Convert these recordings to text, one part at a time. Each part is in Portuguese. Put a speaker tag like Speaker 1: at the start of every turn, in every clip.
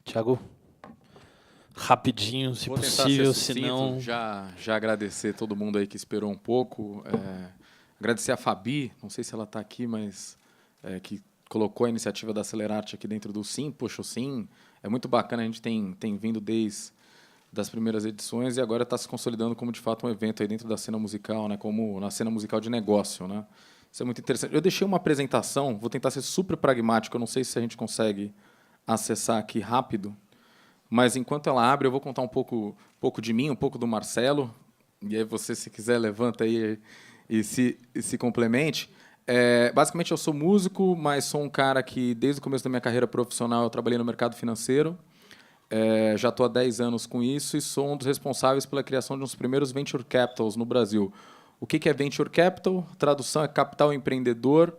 Speaker 1: Thiago, rapidinho, se
Speaker 2: Vou tentar
Speaker 1: possível,
Speaker 2: ser sucinto,
Speaker 1: senão...
Speaker 2: já agradecer todo mundo aí que esperou um pouco. Agradecer a Fabi, não sei se ela está aqui, mas que colocou a iniciativa da Acelerarte aqui dentro do Sim. Poxa, o Sim é muito bacana, a gente tem vindo desde das primeiras edições e agora está se consolidando como, de fato, um evento aí dentro da cena musical, né, como na cena musical de negócio, né? Isso é muito interessante. Eu deixei uma apresentação, vou tentar ser super pragmático, eu não sei se a gente consegue acessar aqui rápido, mas enquanto ela abre, eu vou contar um pouco de mim, um pouco do Marcelo, e aí você, se quiser, levanta aí e se complemente. Basicamente, eu sou músico, mas sou um cara que, desde o começo da minha carreira profissional, eu trabalhei no mercado financeiro. Já estou há 10 anos com isso e sou um dos responsáveis pela criação de um dos primeiros Venture Capitals no Brasil. O que é Venture Capital? Tradução é capital empreendedor.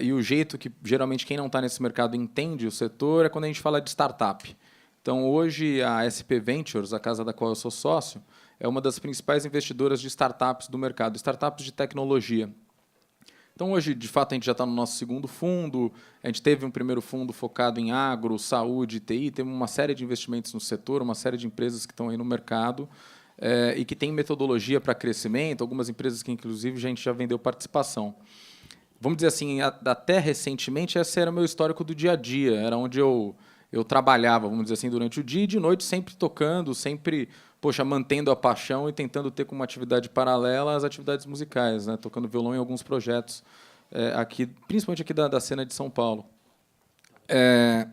Speaker 2: E o jeito que, geralmente, quem não está nesse mercado entende o setor é quando a gente fala de startup. Então, hoje, a SP Ventures, a casa da qual eu sou sócio, é uma das principais investidoras de startups do mercado, startups de tecnologia. Então, hoje, de fato, a gente já está no nosso segundo fundo. A gente teve um primeiro fundo focado em agro, saúde, TI. Temos uma série de investimentos no setor, uma série de empresas que estão aí no mercado e que tem metodologia para crescimento. Algumas empresas que, inclusive, a gente já vendeu participação. Vamos dizer assim, até recentemente, esse era o meu histórico do dia a dia. Era onde eu trabalhava, vamos dizer assim, durante o dia e de noite, sempre tocando, sempre, poxa, mantendo a paixão e tentando ter como atividade paralela as atividades musicais, né? Tocando violão em alguns projetos, aqui, principalmente aqui da cena de São Paulo.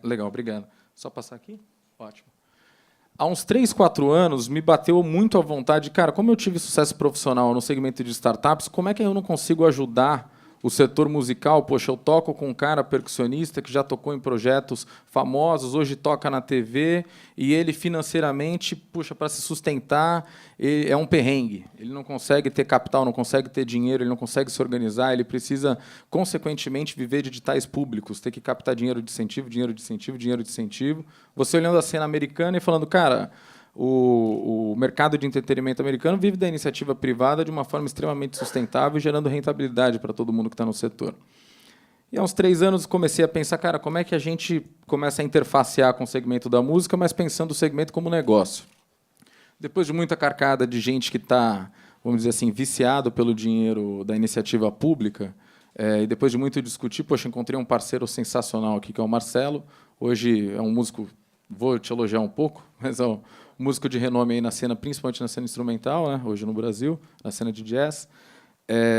Speaker 2: Legal, obrigado. Só passar aqui? Ótimo. Há uns 3, 4 anos, me bateu muito à vontade, cara, como eu tive sucesso profissional no segmento de startups, como é que eu não consigo ajudar o setor musical? Poxa, eu toco com um cara percussionista que já tocou em projetos famosos, hoje toca na TV, e ele financeiramente, puxa, para se sustentar, é um perrengue. Ele não consegue ter capital, não consegue ter dinheiro, ele não consegue se organizar, ele precisa, consequentemente, viver de editais públicos, ter que captar dinheiro de incentivo, dinheiro de incentivo, dinheiro de incentivo. Você olhando a cena americana e falando, cara, o mercado de entretenimento americano vive da iniciativa privada de uma forma extremamente sustentável, gerando rentabilidade para todo mundo que está no setor. E há uns 3 anos comecei a pensar, cara, como é que a gente começa a interfacear com o segmento da música, mas pensando o segmento como negócio. Depois de muita carcada de gente que está, vamos dizer assim, viciado pelo dinheiro da iniciativa pública, e depois de muito discutir, poxa, encontrei um parceiro sensacional aqui, que é o Marcelo. Hoje é um músico, vou te elogiar um pouco, mas é um músico de renome aí na cena, principalmente na cena instrumental, né, hoje no Brasil, na cena de jazz,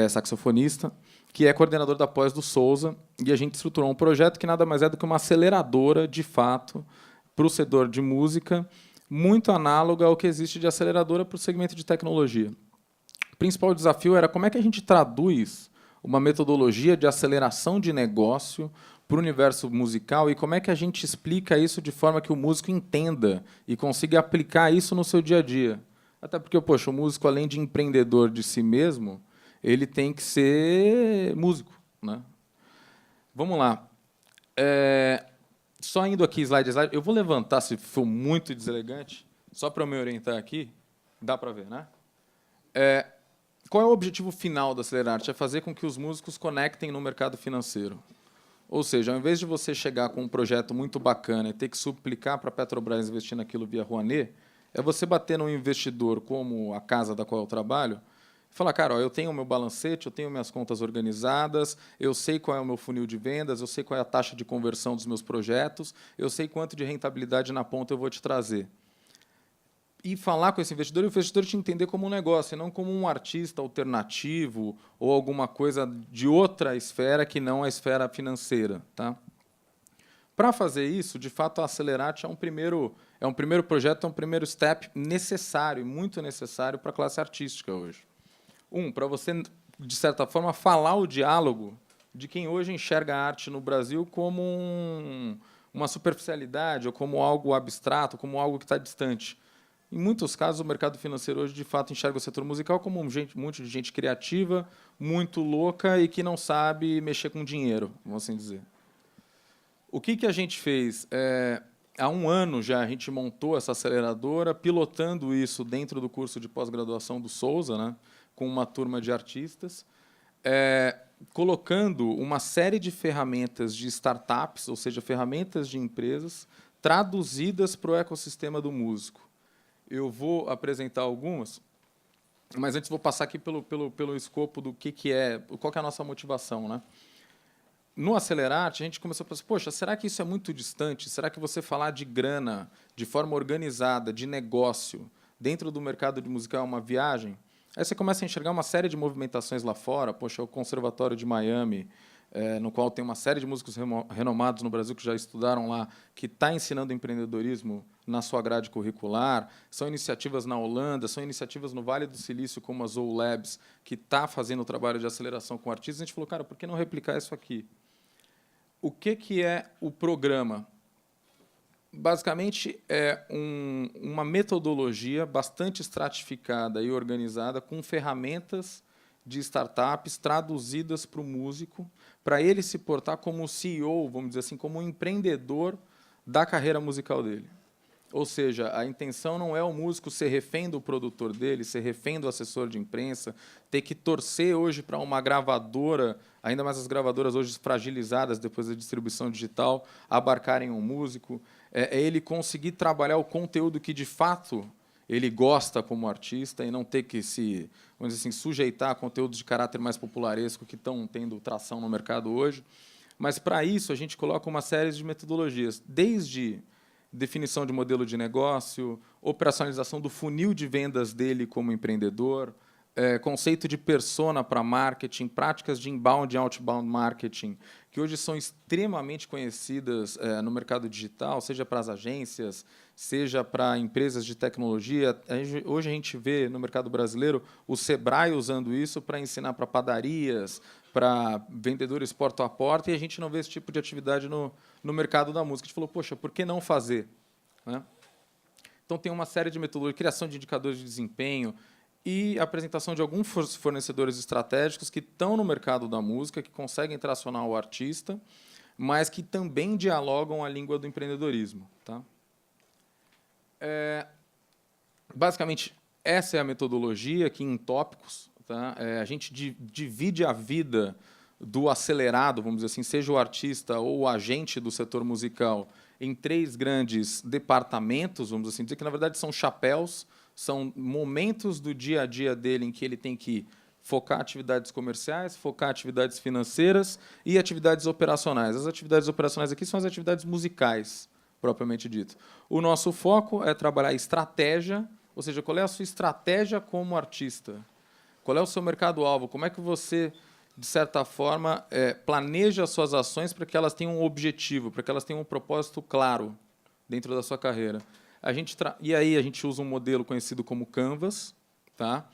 Speaker 2: saxofonista, que é coordenador da pós do Souza, e a gente estruturou um projeto que nada mais é do que uma aceleradora, de fato, para o setor de música, muito análoga ao que existe de aceleradora para o segmento de tecnologia. O principal desafio era como é que a gente traduz uma metodologia de aceleração de negócio para o universo musical e como é que a gente explica isso de forma que o músico entenda e consiga aplicar isso no seu dia a dia. Até porque, poxa, o músico, além de empreendedor de si mesmo, ele tem que ser músico, né? Vamos lá. Só indo aqui slide a slide, eu vou levantar se for muito deselegante, só para eu me orientar aqui. Dá para ver, né? Qual é o objetivo final da Acelerarte? É fazer com que os músicos conectem no mercado financeiro. Ou seja, ao invés de você chegar com um projeto muito bacana e ter que suplicar para a Petrobras investir naquilo via Rouanet, é você bater num investidor como a casa da qual eu trabalho e falar, cara, ó, eu tenho o meu balancete, eu tenho minhas contas organizadas, eu sei qual é o meu funil de vendas, eu sei qual é a taxa de conversão dos meus projetos, eu sei quanto de rentabilidade na ponta eu vou te trazer. E falar com esse investidor e o investidor te entender como um negócio, e não como um artista alternativo ou alguma coisa de outra esfera que não a esfera financeira. Tá? Para fazer isso, de fato, a Acelerate é um primeiro projeto, é um primeiro step necessário, muito necessário para a classe artística hoje. Para você, de certa forma, falar o diálogo de quem hoje enxerga a arte no Brasil como uma superficialidade ou como algo abstrato, como algo que está distante. Em muitos casos, o mercado financeiro hoje, de fato, enxerga o setor musical como um monte de gente criativa, muito louca e que não sabe mexer com dinheiro, vamos assim dizer. O que a gente fez? Há 1 ano já a gente montou essa aceleradora, pilotando isso dentro do curso de pós-graduação do Souza, né, com uma turma de artistas, colocando uma série de ferramentas de startups, ou seja, ferramentas de empresas, traduzidas para o ecossistema do músico. Eu vou apresentar algumas, mas antes vou passar aqui pelo escopo do que é, qual que é a nossa motivação, né? No Acelerate, a gente começou a pensar, poxa, será que isso é muito distante? Será que você falar de grana, de forma organizada, de negócio, dentro do mercado de musical é uma viagem? Aí você começa a enxergar uma série de movimentações lá fora, poxa, o Conservatório de Miami, no qual tem uma série de músicos renomados no Brasil que já estudaram lá, que está ensinando empreendedorismo na sua grade curricular. São iniciativas na Holanda, são iniciativas no Vale do Silício, como a Zool Labs, que está fazendo o trabalho de aceleração com artistas. A gente falou, cara, por que não replicar isso aqui? O que é o programa? Basicamente, é uma metodologia bastante estratificada e organizada, com ferramentas de startups traduzidas para o músico, para ele se portar como CEO, vamos dizer assim, como um empreendedor da carreira musical dele. Ou seja, a intenção não é o músico ser refém do produtor dele, ser refém do assessor de imprensa, ter que torcer hoje para uma gravadora, ainda mais as gravadoras hoje fragilizadas depois da distribuição digital, abarcarem um músico. É ele conseguir trabalhar o conteúdo que, de fato, ele gosta como artista e não ter que se, vamos dizer assim, sujeitar a conteúdos de caráter mais popularesco que estão tendo tração no mercado hoje. Mas, para isso, a gente coloca uma série de metodologias, desde definição de modelo de negócio, operacionalização do funil de vendas dele como empreendedor, conceito de persona para marketing, práticas de inbound e outbound marketing, que hoje são extremamente conhecidas no mercado digital, seja para as agências, seja para empresas de tecnologia. Hoje a gente vê no mercado brasileiro o Sebrae usando isso para ensinar para padarias, para vendedores porta a porta, e a gente não vê esse tipo de atividade no mercado da música. A gente falou, poxa, por que não fazer? Né? Então, tem uma série de metodologias, criação de indicadores de desempenho e apresentação de alguns fornecedores estratégicos que estão no mercado da música, que conseguem tracionar o artista, mas que também dialogam a língua do empreendedorismo. Tá? Basicamente, essa é a metodologia aqui em tópicos. Tá? A gente divide a vida do acelerado, vamos dizer assim, seja o artista ou o agente do setor musical, em 3 grandes departamentos, vamos assim dizer, que, na verdade, são chapéus, são momentos do dia a dia dele em que ele tem que focar atividades comerciais, focar atividades financeiras e atividades operacionais. As atividades operacionais aqui são as atividades musicais, propriamente dito. O nosso foco é trabalhar estratégia, ou seja, qual é a sua estratégia como artista? Qual é o seu mercado-alvo? Como é que você, de certa forma, planeja as suas ações para que elas tenham um objetivo, para que elas tenham um propósito claro dentro da sua carreira? E aí a gente usa um modelo conhecido como Canvas. Tá?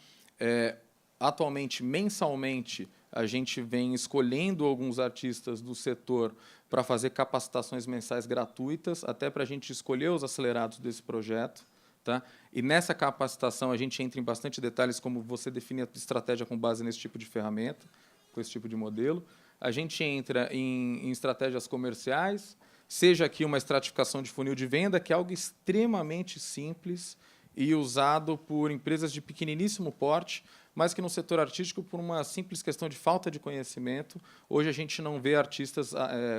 Speaker 2: Atualmente, mensalmente, a gente vem escolhendo alguns artistas do setor para fazer capacitações mensais gratuitas, até para a gente escolher os acelerados desse projeto. Tá? E nessa capacitação a gente entra em bastante detalhes, como você define a estratégia com base nesse tipo de ferramenta, com esse tipo de modelo. A gente entra em estratégias comerciais, seja aqui uma estratificação de funil de venda, que é algo extremamente simples e usado por empresas de pequeniníssimo porte, mas que no setor artístico, por uma simples questão de falta de conhecimento, hoje a gente não vê artistas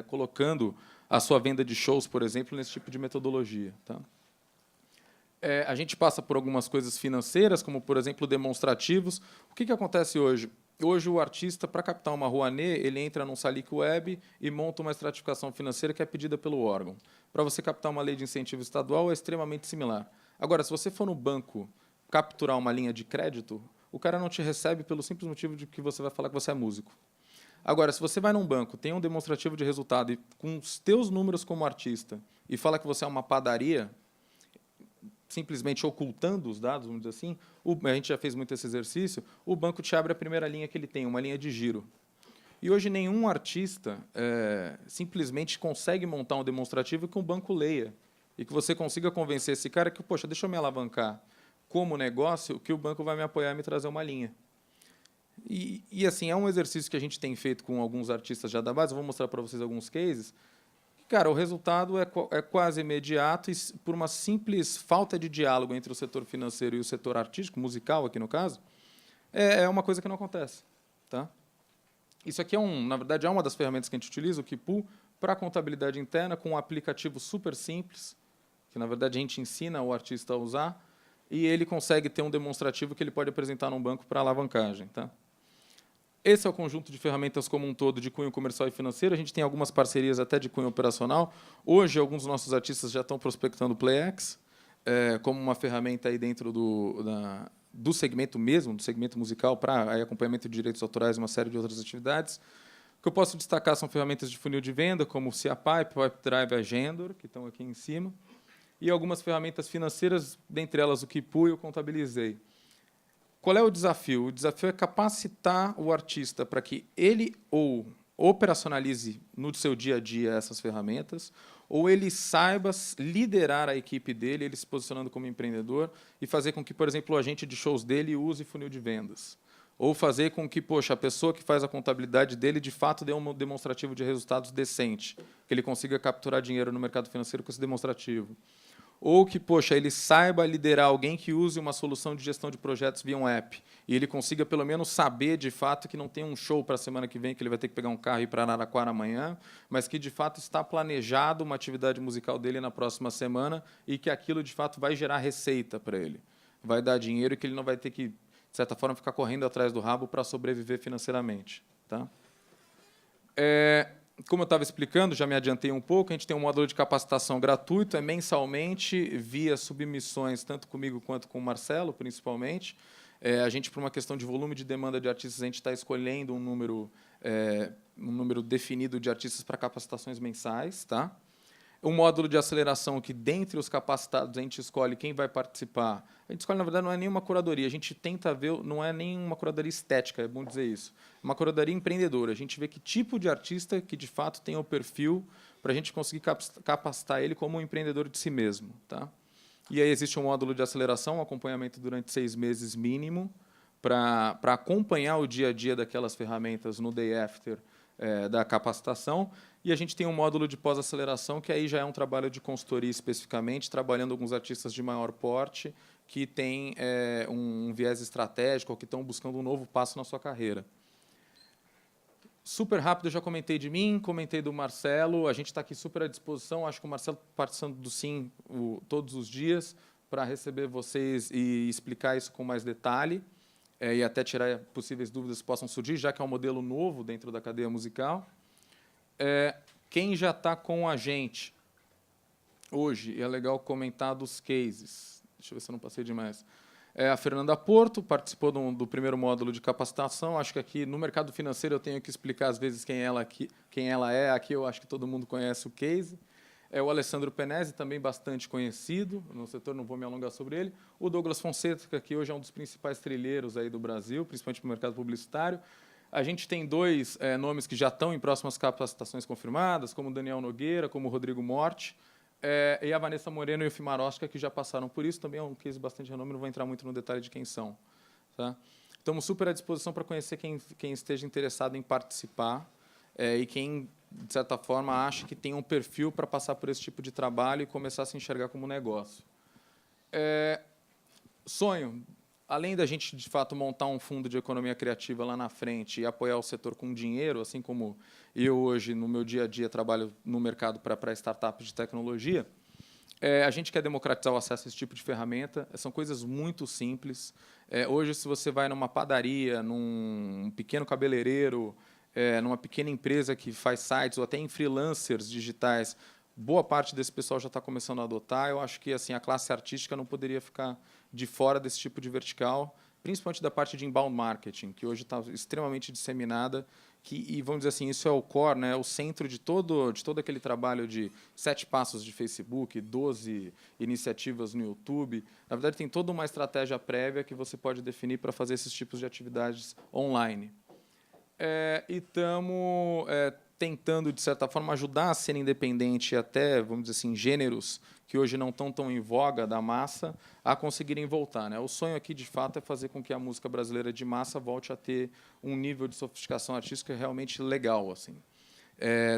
Speaker 2: colocando a sua venda de shows, por exemplo, nesse tipo de metodologia. Tá? A gente passa por algumas coisas financeiras, como, por exemplo, demonstrativos. O que acontece hoje? Hoje, o artista, para captar uma Rouanet, ele entra num Salic Web e monta uma estratificação financeira que é pedida pelo órgão. Para você captar uma lei de incentivo estadual, é extremamente similar. Agora, se você for no banco capturar uma linha de crédito, o cara não te recebe pelo simples motivo de que você vai falar que você é músico. Agora, se você vai num banco, tem um demonstrativo de resultado e com os teus números como artista e fala que você é uma padaria, simplesmente ocultando os dados, vamos dizer assim, a gente já fez muito esse exercício, o banco te abre a primeira linha que ele tem, uma linha de giro. E hoje nenhum artista simplesmente consegue montar um demonstrativo que um banco leia e que você consiga convencer esse cara que, poxa, deixa eu me alavancar como negócio, que o banco vai me apoiar e me trazer uma linha. E assim, é um exercício que a gente tem feito com alguns artistas já da base, eu vou mostrar para vocês alguns cases. Cara, o resultado é quase imediato e, por uma simples falta de diálogo entre o setor financeiro e o setor artístico, musical aqui no caso, é uma coisa que não acontece. Tá? Isso aqui na verdade, é uma das ferramentas que a gente utiliza, o Kipu, para a contabilidade interna, com um aplicativo super simples, que, na verdade, a gente ensina o artista a usar, e ele consegue ter um demonstrativo que ele pode apresentar num banco para alavancagem. Tá? Esse é o conjunto de ferramentas como um todo de cunho comercial e financeiro. A gente tem algumas parcerias até de cunho operacional. Hoje, alguns dos nossos artistas já estão prospectando o PlayX como uma ferramenta aí dentro do segmento mesmo, do segmento musical, para acompanhamento de direitos autorais e uma série de outras atividades. O que eu posso destacar são ferramentas de funil de venda, como o CiaPipe, o Pipedrive e a Gendor, que estão aqui em cima, e algumas ferramentas financeiras, dentre elas o Kipu e o Contabilizei. Qual é o desafio? O desafio é capacitar o artista para que ele ou operacionalize no seu dia a dia essas ferramentas, ou ele saiba liderar a equipe dele, ele se posicionando como empreendedor, e fazer com que, por exemplo, o agente de shows dele use funil de vendas. Ou fazer com que, poxa, a pessoa que faz a contabilidade dele, de fato, dê um demonstrativo de resultados decente, que ele consiga capturar dinheiro no mercado financeiro com esse demonstrativo. Ou que, poxa, ele saiba liderar alguém que use uma solução de gestão de projetos via um app, e ele consiga, pelo menos, saber, de fato, que não tem um show para a semana que vem, que ele vai ter que pegar um carro e ir para Araraquara amanhã, mas que, de fato, está planejado uma atividade musical dele na próxima semana e que aquilo, de fato, vai gerar receita para ele. Vai dar dinheiro e que ele não vai ter que, de certa forma, ficar correndo atrás do rabo para sobreviver financeiramente. Tá? Como eu estava explicando, já me adiantei um pouco, a gente tem um módulo de capacitação gratuito, é mensalmente, via submissões, tanto comigo quanto com o Marcelo, principalmente. A gente, por uma questão de volume de demanda de artistas, a gente está escolhendo um número definido de artistas para capacitações mensais. Tá? Um módulo de aceleração que, dentre os capacitados, a gente escolhe quem vai participar. A gente escolhe, na verdade, não é nenhuma curadoria, a gente tenta ver, não é nenhuma curadoria estética, é bom dizer isso. É uma curadoria empreendedora. A gente vê que tipo de artista que, de fato, tem o perfil para a gente conseguir capacitar ele como um empreendedor de si mesmo. Tá? E aí existe um módulo de aceleração, um acompanhamento durante 6 meses mínimo, para acompanhar o dia a dia daquelas ferramentas no day after da capacitação. E a gente tem um módulo de pós-aceleração, que aí já é um trabalho de consultoria especificamente, trabalhando alguns artistas de maior porte, que têm um viés estratégico ou que estão buscando um novo passo na sua carreira. Super rápido, eu já comentei de mim, comentei do Marcelo, a gente está aqui super à disposição, acho que o Marcelo participando do Sim todos os dias, para receber vocês e explicar isso com mais detalhe, e até tirar possíveis dúvidas que possam surgir, já que é um modelo novo dentro da cadeia musical. Quem já está com a gente hoje, é legal comentar dos cases. Deixa eu ver se eu não passei demais. A Fernanda Porto participou do primeiro módulo de capacitação. Acho que aqui no mercado financeiro eu tenho que explicar às vezes quem ela é. Aqui eu acho que todo mundo conhece o case. O Alessandro Penese, também bastante conhecido no setor, não vou me alongar sobre ele. O Douglas Fonseca, que hoje é um dos principais trilheiros aí do Brasil, principalmente no mercado publicitário. A gente tem 2 nomes que já estão em próximas capacitações confirmadas, como o Daniel Nogueira, como o Rodrigo Morte, e a Vanessa Moreno e o Fimarosca, que já passaram por isso. Também é um case bastante renome, não vou entrar muito no detalhe de quem são. Tá? Estamos super à disposição para conhecer quem esteja interessado em participar e quem, de certa forma, acha que tem um perfil para passar por esse tipo de trabalho e começar a se enxergar como negócio. Sonho. Além da gente, de fato, montar um fundo de economia criativa lá na frente e apoiar o setor com dinheiro, assim como eu hoje, no meu dia a dia, trabalho no mercado para startups de tecnologia, a gente quer democratizar o acesso a esse tipo de ferramenta. São coisas muito simples. Hoje, se você vai numa padaria, num pequeno cabeleireiro, numa pequena empresa que faz sites, ou até em freelancers digitais, boa parte desse pessoal já está começando a adotar. Eu acho que assim a classe artística não poderia ficar de fora desse tipo de vertical, principalmente da parte de inbound marketing, que hoje está extremamente disseminada, e vamos dizer assim, isso é o core, né, o centro de todo aquele trabalho de 7 passos de Facebook, 12 iniciativas no YouTube. Na verdade, tem toda uma estratégia prévia que você pode definir para fazer esses tipos de atividades online. E estamos tentando, de certa forma, ajudar a cena independente até, vamos dizer assim, gêneros que hoje não estão tão em voga da massa, a conseguirem voltar. Né? O sonho aqui, de fato, é fazer com que a música brasileira de massa volte a ter um nível de sofisticação artística realmente legal, assim.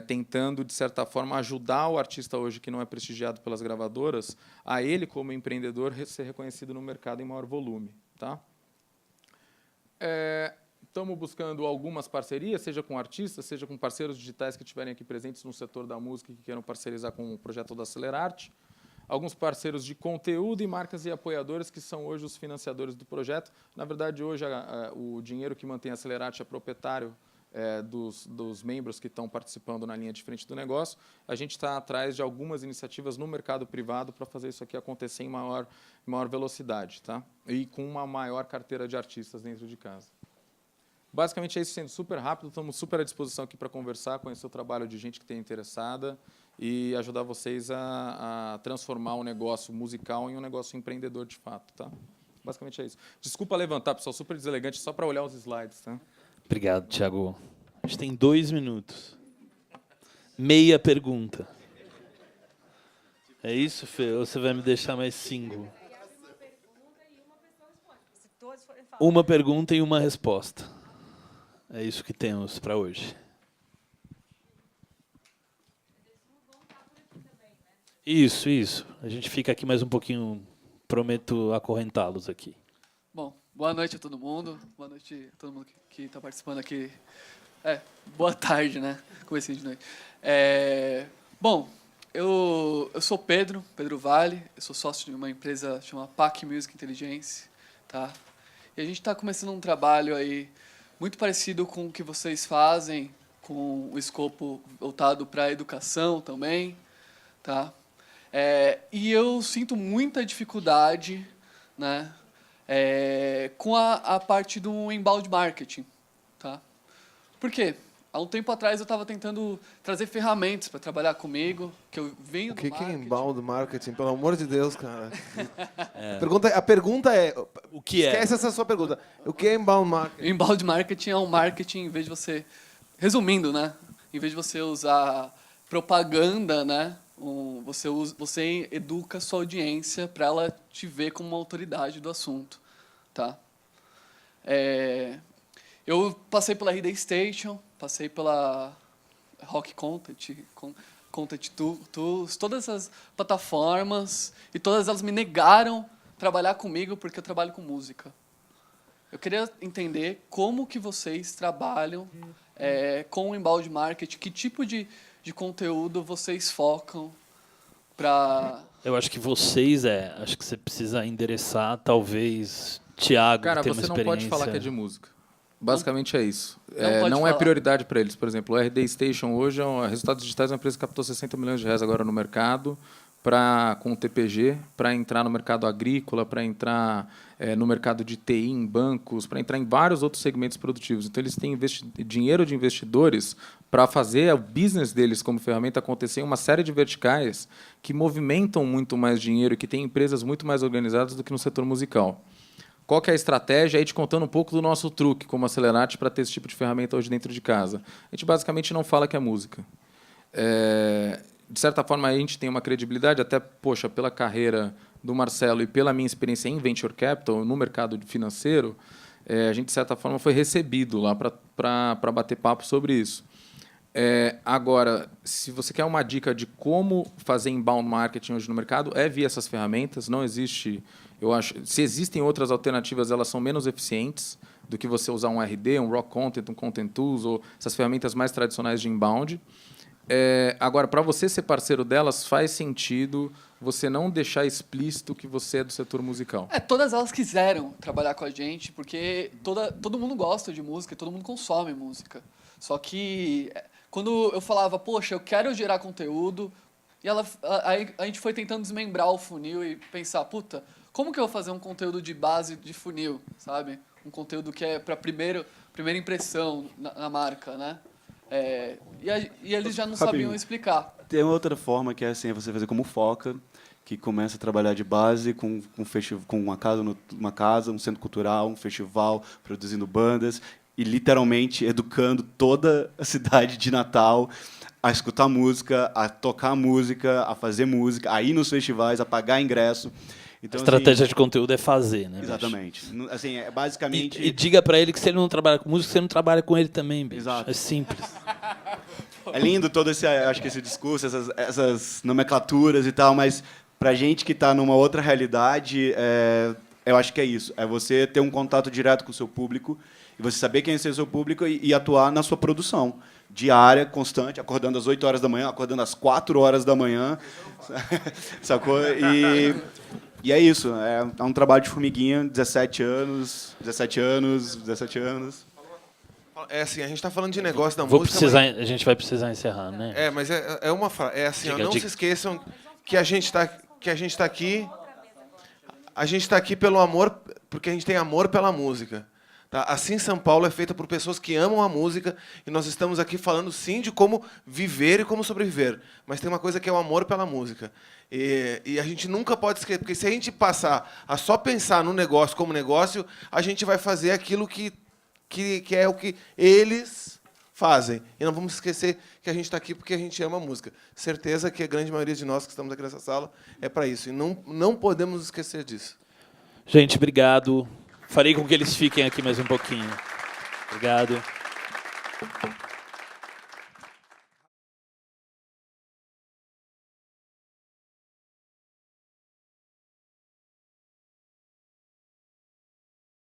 Speaker 2: Tentando, de certa forma, ajudar o artista hoje que não é prestigiado pelas gravadoras, a ele, como empreendedor, ser reconhecido no mercado em maior volume. Tá? estamos buscando algumas parcerias, seja com artistas, seja com parceiros digitais que estiverem aqui presentes no setor da música e que queiram parcerizar com o projeto da Acelerarte. Alguns parceiros de conteúdo e marcas e apoiadores que são hoje os financiadores do projeto. Na verdade, hoje o dinheiro que mantém a Acelerarte é proprietário dos membros que estão participando na linha de frente do negócio. A gente está atrás de algumas iniciativas no mercado privado para fazer isso aqui acontecer em maior velocidade, tá? E com uma maior carteira de artistas dentro de casa. Basicamente é isso, sendo super rápido, estamos super à disposição aqui para conversar, conhecer o trabalho de gente que tem interessada e ajudar vocês a transformar o negócio musical em um negócio empreendedor de fato, tá? Basicamente é isso. Desculpa levantar, pessoal, super deselegante, só para olhar os slides, tá?
Speaker 1: Obrigado, Thiago. A gente tem 2 minutos. Meia pergunta. É isso, Fê? Ou você vai me deixar mais 5? Uma pergunta e uma resposta. É isso que temos para hoje. Isso. A gente fica aqui mais um pouquinho. Prometo acorrentá-los aqui.
Speaker 3: Bom, boa noite a todo mundo. Boa noite a todo mundo que está participando aqui. Boa tarde, né? Comecinho de noite. Bom, eu sou Pedro Vale. Eu sou sócio de uma empresa chamada PAC Music Intelligence, tá? E a gente está começando um trabalho aí muito parecido com o que vocês fazem, com o escopo voltado para a educação também, tá? E eu sinto muita dificuldade, né, com a parte do inbound marketing, tá? Por quê? Há um tempo atrás eu estava tentando trazer ferramentas para trabalhar comigo, que eu venho do marketing.
Speaker 4: O que é inbound marketing? Pelo amor de Deus, cara. A pergunta é...
Speaker 1: O que é?
Speaker 4: Esquece essa sua pergunta. O que é inbound marketing?
Speaker 3: Inbound marketing é um marketing, em vez de você... Resumindo, né? Em vez de você usar propaganda, né? Você educa a sua audiência para ela te ver como uma autoridade do assunto, tá? Eu passei pela RD Station, passei pela Rock Content, Content Tools, todas essas plataformas, e todas elas me negaram trabalhar comigo porque eu trabalho com música. Eu queria entender como que vocês trabalham com o inbound marketing, que tipo de conteúdo vocês focam para...
Speaker 1: Eu acho que acho que você precisa endereçar, talvez, Thiago,
Speaker 2: Cara,
Speaker 1: que tem uma
Speaker 2: você não
Speaker 1: experiência...
Speaker 2: pode falar que é de música. Basicamente é isso.
Speaker 3: Não
Speaker 2: Não
Speaker 3: pode
Speaker 2: é
Speaker 3: falar.
Speaker 2: prioridade para eles. Por exemplo, o RD Station hoje, Resultados Digitais, é uma empresa que captou 60 milhões de reais agora no mercado com o TPG, para entrar no mercado agrícola, para entrar no mercado de TI em bancos, para entrar em vários outros segmentos produtivos. Então, eles têm dinheiro de investidores para fazer o business deles como ferramenta acontecer em uma série de verticais que movimentam muito mais dinheiro e que têm empresas muito mais organizadas do que no setor musical. Qual que é a estratégia? Aí te contando um pouco do nosso truque como Acelerarte para ter esse tipo de ferramenta hoje dentro de casa. A gente basicamente não fala que é música. De certa forma, a gente tem uma credibilidade, até, poxa, pela carreira do Marcelo e pela minha experiência em Venture Capital, no mercado financeiro, a gente, de certa forma, foi recebido lá para bater papo sobre isso. Agora, se você quer uma dica de como fazer inbound marketing hoje no mercado, via essas ferramentas. Não existe, eu acho, se existem outras alternativas, elas são menos eficientes do que você usar um RD, um Raw Content, um Content Tools ou essas ferramentas mais tradicionais de inbound. Agora, para você ser parceiro delas, faz sentido você não deixar explícito que você é do setor musical.
Speaker 3: Todas elas quiseram trabalhar com a gente, porque todo mundo gosta de música, todo mundo consome música. Só que quando eu falava, poxa, eu quero gerar conteúdo, e aí a gente foi tentando desmembrar o funil e pensar, puta, como que eu vou fazer um conteúdo de base de funil, sabe? Um conteúdo que é para primeira impressão na marca, né? E eles já não sabiam explicar.
Speaker 5: Tem outra forma que é assim, você fazer como Foca, que começa a trabalhar de base com uma casa, um centro cultural, um festival, produzindo bandas e literalmente educando toda a cidade de Natal a escutar música, a tocar música, a fazer música, a ir nos festivais, a pagar ingresso. Então,
Speaker 1: a estratégia de conteúdo é fazer, né?
Speaker 5: Exatamente. Bicho? Assim, basicamente...
Speaker 1: E diga para ele que se ele não trabalha com música, você não trabalha com ele também, bicho.
Speaker 5: Exato.
Speaker 1: É simples.
Speaker 5: É lindo todo esse discurso, essas nomenclaturas e tal, mas pra gente que está numa outra realidade, eu acho que é isso. É você ter um contato direto com o seu público E você saber quem é o seu público e atuar na sua produção diária, constante, acordando às 8 horas da manhã, acordando às 4 horas da manhã, sacou? E é isso, é um trabalho de formiguinha, 17 anos.
Speaker 4: É assim, a gente está falando de negócio da
Speaker 1: Vou
Speaker 4: música.
Speaker 1: precisar, a gente vai precisar encerrar, né?
Speaker 4: Mas é uma frase. É assim, ó,
Speaker 1: Diga,
Speaker 4: não
Speaker 1: diga.
Speaker 4: se esqueçam que a gente está aqui. A gente está aqui pelo amor, porque a gente tem amor pela música. Tá? Assim, São Paulo é feita por pessoas que amam a música e nós estamos aqui falando, sim, de como viver e como sobreviver. Mas tem uma coisa que é o amor pela música. E a gente nunca pode esquecer, porque se a gente passar a só pensar no negócio como negócio, a gente vai fazer aquilo que é o que eles fazem. E não vamos esquecer que a gente está aqui porque a gente ama a música. Certeza que a grande maioria de nós que estamos aqui nessa sala é para isso. E não podemos esquecer disso.
Speaker 1: Gente, obrigado. Farei com que eles fiquem aqui mais um pouquinho. Obrigado.